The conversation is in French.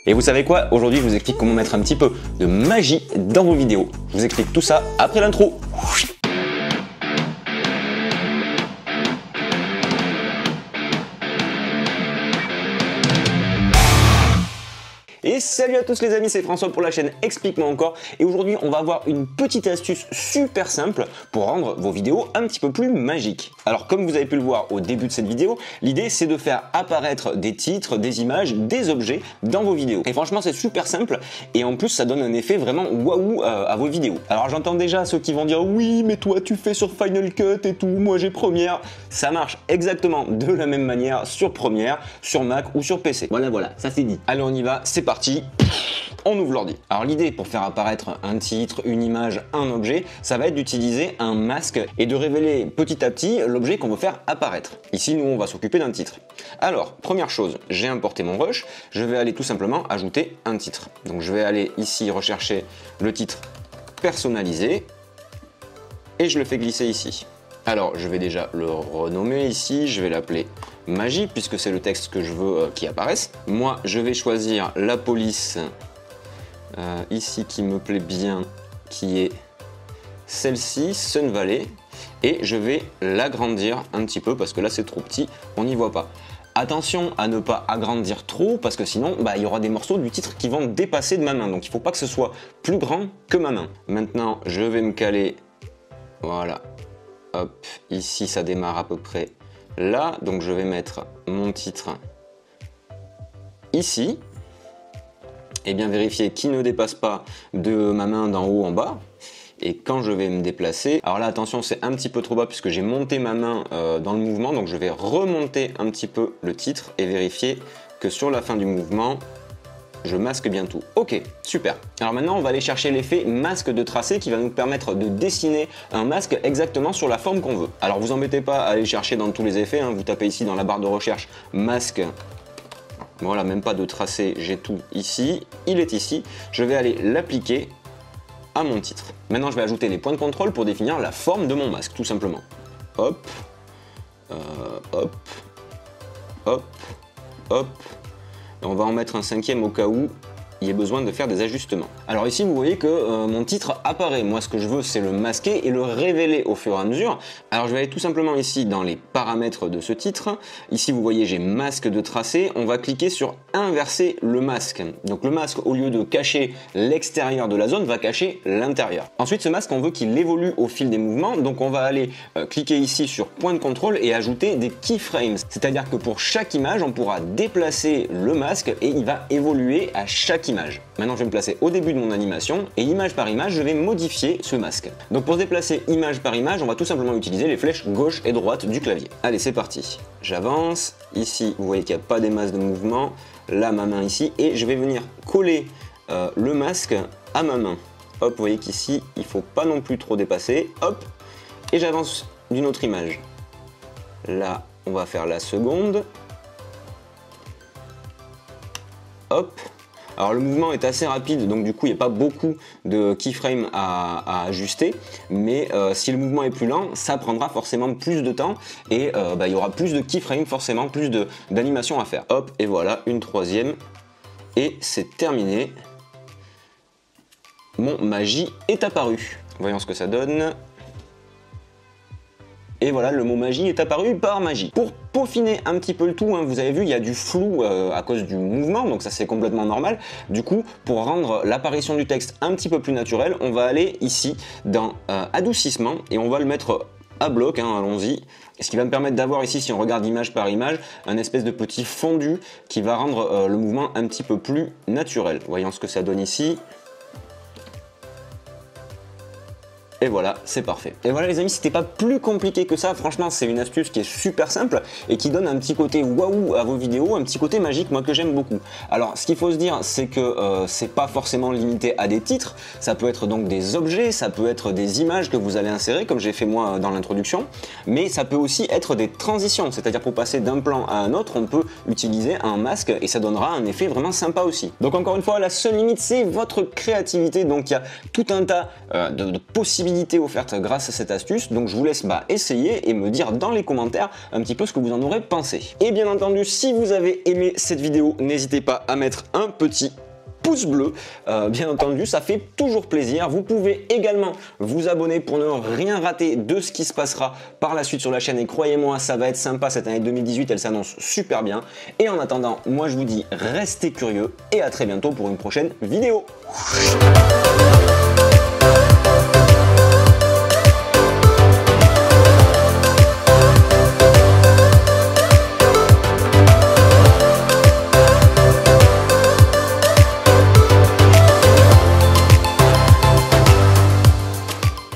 Et vous savez quoi? Aujourd'hui, je vous explique comment mettre un petit peu de magie dans vos vidéos. Je vous explique tout ça après l'intro. Et salut à tous les amis, c'est François pour la chaîne Explique-moi encore. Et aujourd'hui, on va avoir une petite astuce super simple pour rendre vos vidéos un petit peu plus magiques. Alors comme vous avez pu le voir au début de cette vidéo, l'idée c'est de faire apparaître des titres, des images, des objets dans vos vidéos. Et franchement, c'est super simple et en plus, ça donne un effet vraiment waouh à vos vidéos. Alors j'entends déjà ceux qui vont dire oui, mais toi tu fais sur Final Cut et tout, moi j'ai Premiere. Ça marche exactement de la même manière sur Premiere, sur Mac ou sur PC. Voilà, ça c'est dit. Allez, on y va, c'est parti. On ouvre l'ordi. Alors l'idée pour faire apparaître un titre, une image, un objet, ça va être d'utiliser un masque et de révéler petit à petit l'objet qu'on veut faire apparaître. Ici, nous, on va s'occuper d'un titre. Alors, première chose, j'ai importé mon rush, je vais aller tout simplement ajouter un titre. Donc je vais aller ici rechercher le titre personnalisé et je le fais glisser ici. Alors, je vais déjà le renommer ici, je vais l'appeler Magie, puisque c'est le texte que je veux qui apparaisse. Moi, je vais choisir la police ici qui me plaît bien, qui est celle-ci, Sun Valley, et je vais l'agrandir un petit peu, parce que là c'est trop petit, on n'y voit pas. Attention à ne pas agrandir trop, parce que sinon, il y aura des morceaux du titre qui vont dépasser de ma main, donc il ne faut pas que ce soit plus grand que ma main. Maintenant, je vais me caler, voilà. Hop, ici ça démarre à peu près là, donc je vais mettre mon titre ici, et bien vérifier qu'il ne dépasse pas de ma main d'en haut en bas. Et quand je vais me déplacer, alors là attention, c'est un petit peu trop bas puisque j'ai monté ma main dans le mouvement, donc je vais remonter un petit peu le titre et vérifier que sur la fin du mouvement, je masque bien tout. Ok, super. Alors maintenant, on va aller chercher l'effet masque de tracé qui va nous permettre de dessiner un masque exactement sur la forme qu'on veut. Alors vous embêtez pas à aller chercher dans tous les effets, hein. Vous tapez ici dans la barre de recherche masque. Voilà, même pas de tracé, j'ai tout ici. Il est ici. Je vais aller l'appliquer à mon titre. Maintenant, je vais ajouter les points de contrôle pour définir la forme de mon masque, tout simplement. Hop, hop, hop, hop. Et on va en mettre un cinquième au cas où il y ait besoin de faire des ajustements. Alors ici, vous voyez que mon titre apparaît. Moi, ce que je veux, c'est le masquer et le révéler au fur et à mesure. Alors, je vais aller tout simplement ici dans les paramètres de ce titre. Ici, vous voyez, j'ai masque de tracé. On va cliquer sur inverser le masque. Donc, le masque, au lieu de cacher l'extérieur de la zone, va cacher l'intérieur. Ensuite, ce masque, on veut qu'il évolue au fil des mouvements. Donc, on va aller cliquer ici sur point de contrôle et ajouter des keyframes. C'est-à-dire que pour chaque image, on pourra déplacer le masque et il va évoluer à chaque image. Maintenant, je vais me placer au début de mon animation et image par image, je vais modifier ce masque. Donc pour se déplacer image par image, on va tout simplement utiliser les flèches gauche et droite du clavier. Allez, c'est parti. J'avance. Ici, vous voyez qu'il n'y a pas des masses de mouvement. Là, ma main ici. Et je vais venir coller le masque à ma main. Hop, vous voyez qu'ici, il ne faut pas non plus trop dépasser. Hop. Et j'avance d'une autre image. Là, on va faire la seconde. Hop. Alors le mouvement est assez rapide, donc du coup il n'y a pas beaucoup de keyframes à ajuster, mais si le mouvement est plus lent, ça prendra forcément plus de temps et il y aura plus de keyframes, forcément plus d'animation à faire. Hop, et voilà, une troisième, et c'est terminé. Mon magie est apparu. Voyons ce que ça donne. Et voilà, le mot magie est apparu par magie. Pour peaufiner un petit peu le tout, hein, vous avez vu, il y a du flou à cause du mouvement, donc ça c'est complètement normal. Du coup, pour rendre l'apparition du texte un petit peu plus naturelle, on va aller ici dans adoucissement et on va le mettre à bloc, hein, allons-y. Ce qui va me permettre d'avoir ici, si on regarde image par image, un espèce de petit fondu qui va rendre le mouvement un petit peu plus naturel. Voyons ce que ça donne ici. Et voilà, c'est parfait. Et voilà les amis, c'était pas plus compliqué que ça. Franchement, c'est une astuce qui est super simple et qui donne un petit côté waouh à vos vidéos, un petit côté magique, moi que j'aime beaucoup. Alors, ce qu'il faut se dire, c'est que c'est pas forcément limité à des titres. Ça peut être donc des objets, ça peut être des images que vous allez insérer, comme j'ai fait moi dans l'introduction. Mais ça peut aussi être des transitions, c'est-à-dire pour passer d'un plan à un autre, on peut utiliser un masque et ça donnera un effet vraiment sympa aussi. Donc encore une fois, la seule limite, c'est votre créativité. Donc il y a tout un tas de possibilités rapidité offerte grâce à cette astuce, donc je vous laisse essayer et me dire dans les commentaires un petit peu ce que vous en aurez pensé. Et bien entendu, si vous avez aimé cette vidéo, n'hésitez pas à mettre un petit pouce bleu, bien entendu, ça fait toujours plaisir. Vous pouvez également vous abonner pour ne rien rater de ce qui se passera par la suite sur la chaîne, et croyez-moi, ça va être sympa. Cette année 2018, elle s'annonce super bien, et en attendant, moi je vous dis restez curieux et à très bientôt pour une prochaine vidéo.